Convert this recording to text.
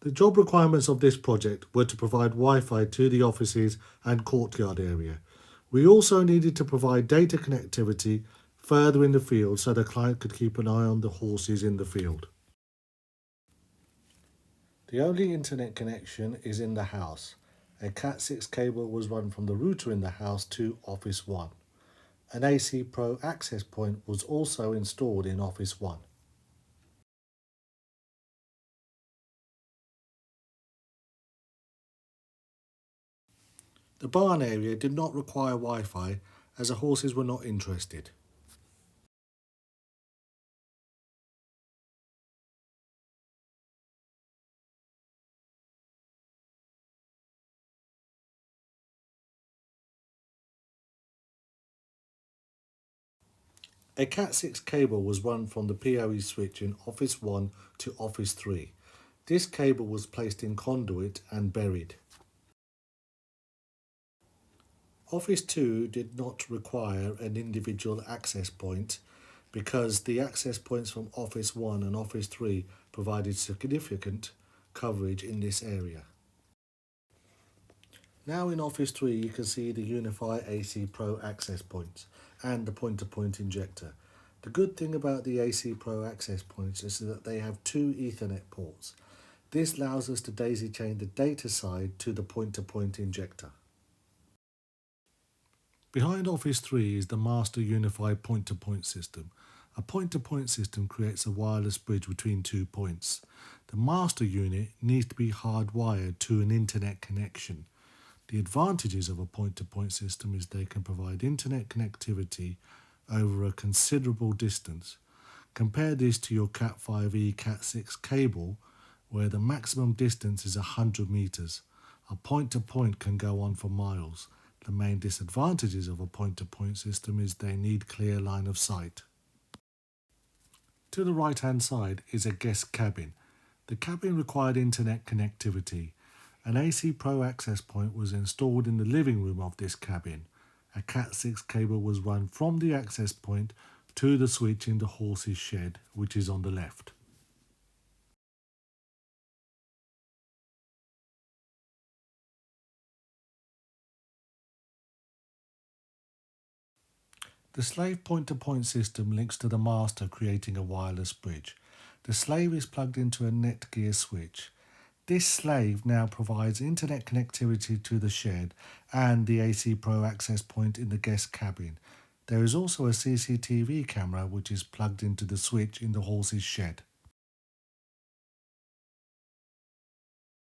The job requirements of this project were to provide Wi-Fi to the offices and courtyard area. We also needed to provide data connectivity further in the field so the client could keep an eye on the horses in the field. The only internet connection is in the house. A Cat6 cable was run from the router in the house to Office 1. An AC Pro access point was also installed in Office 1. The barn area did not require Wi-Fi as the horses were not interested. A Cat6 cable was run from the PoE switch in Office 1 to Office 3. This cable was placed in conduit and buried. Office 2 did not require an individual access point because the access points from Office 1 and Office 3 provided significant coverage in this area. Now in Office 3 you can see the Unifi AC Pro access points and the point-to-point injector. The good thing about the AC Pro access points is that they have two Ethernet ports. This allows us to daisy chain the data side to the point-to-point injector. Behind Office 3 is the master unified point-to-point system. A point-to-point system creates a wireless bridge between 2 points. The master unit needs to be hardwired to an internet connection. The advantages of a point-to-point system is they can provide internet connectivity over a considerable distance. Compare this to your Cat5e Cat6 cable where the maximum distance is 100 meters. A point-to-point can go on for miles. The main disadvantages of a point-to-point system is they need clear line of sight. To the right-hand side is a guest cabin. The cabin required internet connectivity. An AC Pro access point was installed in the living room of this cabin. A Cat6 cable was run from the access point to the switch in the horse's shed, which is on the left. The slave point-to-point system links to the master, creating a wireless bridge. The slave is plugged into a Netgear switch. This slave now provides internet connectivity to the shed and the AC Pro access point in the guest cabin. There is also a CCTV camera which is plugged into the switch in the horse's shed.